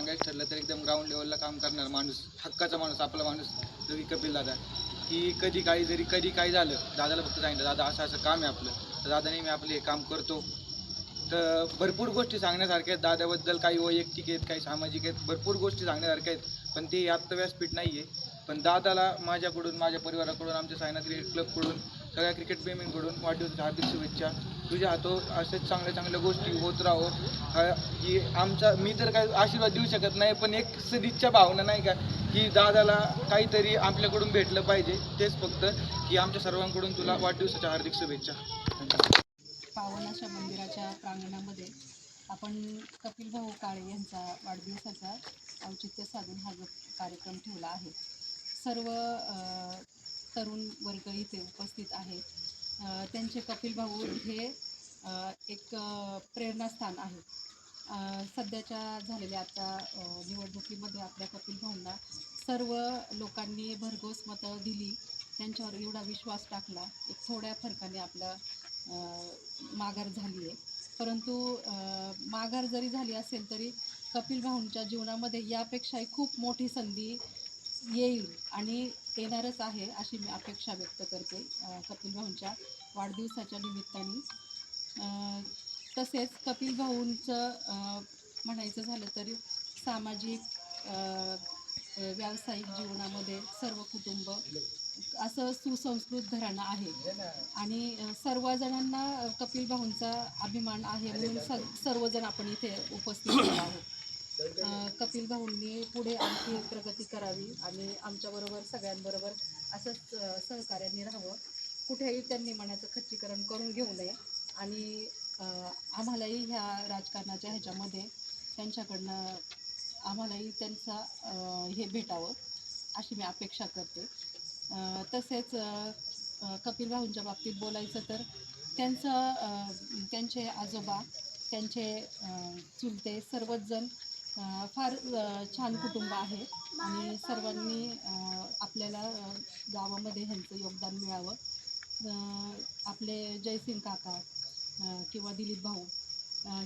सांगायचं ठरलं तर एकदम ग्राउंड लेवलला काम करणार माणूस, हक्काचा माणूस, आपला माणूस जो की कपिल दादा, की कधी काही झालं दादाला फक्त सांगितलं दादा असं असं काम आहे आपलं, तर दादाने मी आपले हे काम करतो. तर भरपूर गोष्टी सांगण्यासारख्या आहेत दादाबद्दल, काही वैयक्तिक आहेत, काही सामाजिक आहेत, भरपूर गोष्टी सांगण्यासारख्या आहेत, पण ते आत्ता व्यासपीठ नाही आहे. पण दादाला माझ्याकडून, माझ्या परिवाराकडून, आमच्या सायनाथ क्रिकेट क्लबकडून, सगळ्या क्रिकेटप्रेमींकडून वाढदिवसाच्या हार्दिक शुभेच्छा. तुझ्या हातो असेच चांगल्या चांगल्या गोष्टी होत राहो. की आमचा, मी तर काही आशीर्वाद देऊ शकत नाही, पण एक सदिच्छा भावना नाही का, की दादाला काहीतरी आपल्याकडून भेटलं पाहिजे, तेच फक्त, की आमच्या सर्वांकडून तुला वाढदिवसाच्या हार्दिक शुभेच्छा. पावन अशा मंदिराच्या प्रांगणामध्ये आपण कपिल भाऊ काळे यांचा वाढदिवसाचा औचित्य साधून हा जो कार्यक्रम ठेवला आहे. सर्व तरुण वर्ग इथे उपस्थित आहेत. त्यांचे कपिल भाऊ हे एक प्रेरणास्थान आहे. सध्याच्या झालेल्या आता निवडणुकीमध्ये आपल्या कपिल भाऊंना सर्व लोकांनी भरघोस मतं दिली, त्यांच्यावर एवढा विश्वास टाकला, एक थोड्या फरकाने आपला माघार झाली आहे. परंतु माघार जरी झाली असेल तरी कपिल भाऊंच्या जीवनामध्ये यापेक्षाही खूप मोठी संधी येईल आणि येणारच आहे अशी मी अपेक्षा व्यक्त करते कपिल भाऊंच्या वाढदिवसाच्या निमित्ताने. तसेच कपिल भाऊंचं म्हणायचं झालं तरी सामाजिक व्यावसायिक जीवनामध्ये सर्व कुटुंब असं सुसंस्कृत घराणं आहे आणि सर्वजणांना कपिल भाऊंचा अभिमान आहे म्हणून सर्वजण आपण इथे उपस्थित झालो आहोत. कपिल भाऊंनी पुढे आणखी प्रगती करावी आणि आमच्याबरोबर सगळ्यांबरोबर असंच सहकार्याने राहावं. कुठेही त्यांनी मनाचं खच्चीकरण करून घेऊ नये आणि आम्हालाही ह्या राजकारणाच्या ह्याच्यामध्ये त्यांच्याकडनं आम्हालाही त्यांचा हे भेटावं अशी मी अपेक्षा करते. तसेच कपिल भाऊंच्या बाबतीत बोलायचं तर त्यांचे आजोबा, त्यांचे चुलते सर्वच जण फार छान कुटुंब आहे आणि सर्वांनी आपल्याला गावामध्ये ह्यांचं योगदान मिळावं. आपले जयसिंग काका किंवा दिलीप भाऊ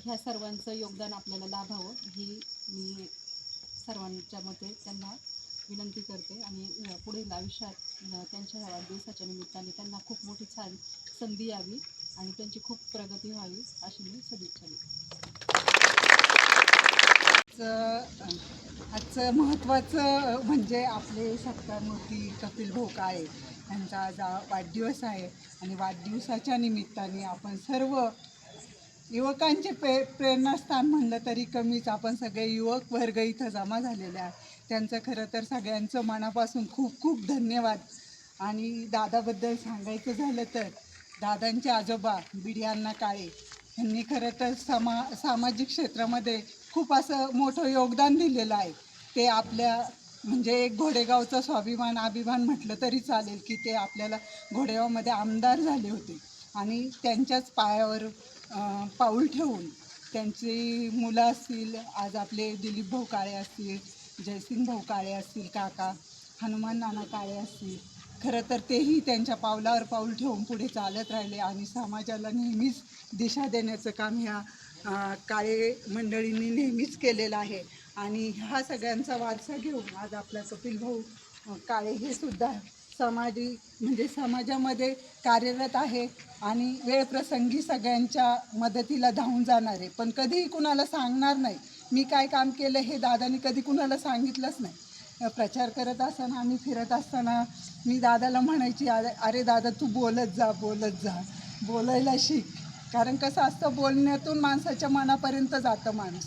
ह्या सर्वांचं योगदान आपल्याला लाभावं ही मी सर्वांच्या मते त्यांना विनंती करते आणि पुढील आयुष्यात त्यांच्या वाढदिवसाच्या निमित्ताने त्यांना खूप मोठी छान संधी यावी आणि त्यांची खूप प्रगती व्हावी अशी मी सदिच्छा देते. आजचं महत्त्वाचं म्हणजे आपले सत्कारमूर्ती कपिल भाऊ काळे यांचा आज वाढदिवस आहे आणि वाढदिवसाच्या निमित्ताने आपण सर्व युवकांचे प्रेरणास्थान म्हणलं तरी कमीच. आपण सगळे युवक वर्ग इथं जमा झालेले आहे. त्यांचं खरं तर सगळ्यांचं मनापासून खूप खूप धन्यवाद. आणि दादाबद्दल सांगायचं झालं तर दादांचे आजोबा बिडियाण्णा काळे यांनी खरं तर सामाजिक क्षेत्रामध्ये खूप असं मोठं योगदान दिलेलं आहे. ते आपल्या म्हणजे एक घोडेगावचा स्वाभिमान अभिमान म्हटलं तरी चालेल की ते आपल्याला घोडेगावमध्ये आमदार झाले होते आणि त्यांच्याच पायावर पाऊल ठेवून त्यांची मुलं असतील, आज आपले दिलीप भाऊ काळे असतील, जयसिंग भाऊ काळे असतील, काका हनुमान नाना काळे असतील, खरं तर तेही त्यांच्या पावलावर पाऊल ठेवून पुढे चालत राहिले आणि समाजाला नेहमीच दिशा देण्याचं काम ह्या काळे मंडळींनी नेहमीच केलेलं आहे. आणि ह्या सगळ्यांचा वारसा घेऊन आज आपला कपिल भाऊ काळे हे सुद्धा म्हणजे समाजामध्ये कार्यरत आहे आणि वेळप्रसंगी सगळ्यांच्या मदतीला धावून जाणार आहे. पण कधीही कुणाला सांगणार नाही. मी काय काम केलं हे दादानी कधी कुणाला सांगितलंच नाही. प्रचार करत असताना आम्ही फिरत असताना मी दादाला म्हणायची, अरे दादा तू बोलत जा, बोलायला शिक. कारण कसं असतं, बोलण्यातून माणसाच्या मनापर्यंत जातं माणूस.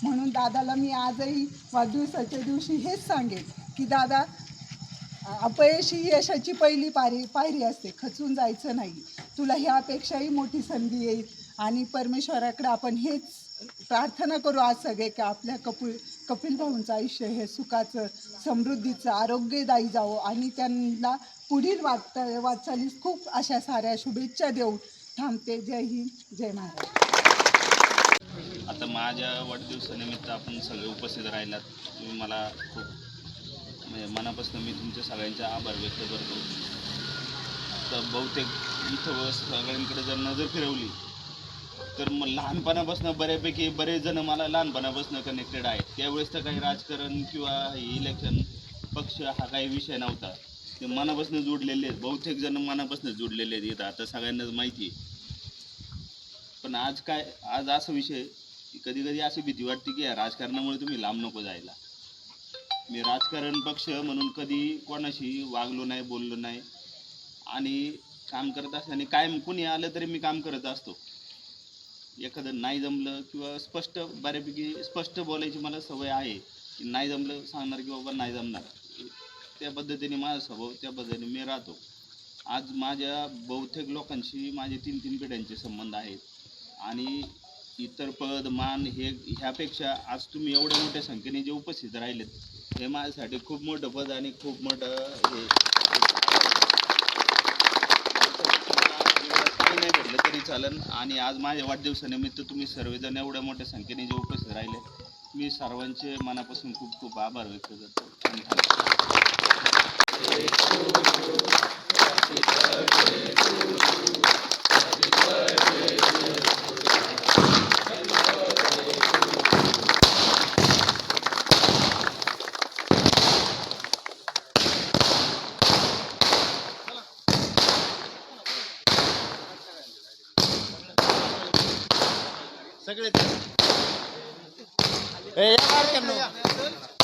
म्हणून दादाला मी आजही वाढदिवसाच्या दिवशी हेच सांगेन की दादा, अपयश ही यशाची पहिली पायरी असते, खचून जायचं नाही. तुला ह्यापेक्षाही मोठी संधी येईल आणि परमेश्वराकडे आपण हेच प्रार्थना करू आज सगळे की आपल्या कपिल भाऊंचं आयुष्य हे सुखाचं, समृद्धीचं, आरोग्यदायी जावं आणि त्यांना पुढील वाटचालीस खूप अशा साऱ्या शुभेच्छा देऊन थांबते. जय हिंद, जय महाराष्ट्र. आता माझ्या वाढदिवसानिमित्त आपण सगळे उपस्थित राहिलात. तुम्ही मला खूप म्हणजे मनापासून मी तुमच्या सगळ्यांचे आभार व्यक्त करतो. तर बहुतेक इथं सगळ्यांकडे जर नजर फिरवली तर मग लहानपणापासून बऱ्यापैकी बरेच जण मला लहानपणापासून कनेक्टेड आहेत. त्यावेळेस तर काही राजकारण किंवा इलेक्शन पक्ष हा काही विषय नव्हता. ते मनापासून जोडलेले आहेत, बहुतेक जण मनापासून जोडलेले आहेत. इथं आता सगळ्यांनाच माहिती आहे. पण आज असा विषय की कधी कधी अशी भीती वाटते की या राजकारणामुळे तुम्ही लांब नको जायला. मी राजकारण पक्ष म्हणून कधी कोणाशी वागलो नाही, बोललो नाही आणि काम करत असताना कायम कुणी आलं तरी मी काम करत असतो. एखादं नाही जमलं किंवा बऱ्यापैकी स्पष्ट बोलायची मला सवय आहे की नाही जमलं सांगणार की बाबा नाही जमणार. त्या पद्धतीने माझा स्वभाव, त्या पद्धतीने मी राहतो. आज माझ्या बहुतेक लोकांशी माझे 3-3 पिढ्यांचे संबंध आहेत आणि इतर पद मान ह्यापेक्षा आज तुम्ही एवढ्या मोठ्या संख्येने जे उपस्थित राहिलेत हे माझ्यासाठी खूप मोठं पद आणि खूप मोठं हे काही नाही भेटलं तरी चालेल. आणि आज माझ्या वाढदिवसानिमित्त तुम्ही सर्वजण एवढ्या मोठ्या संख्येने जे उपस्थित राहिले मी सर्वांचे मनापासून खूप खूप आभार व्यक्त करतो. सगळे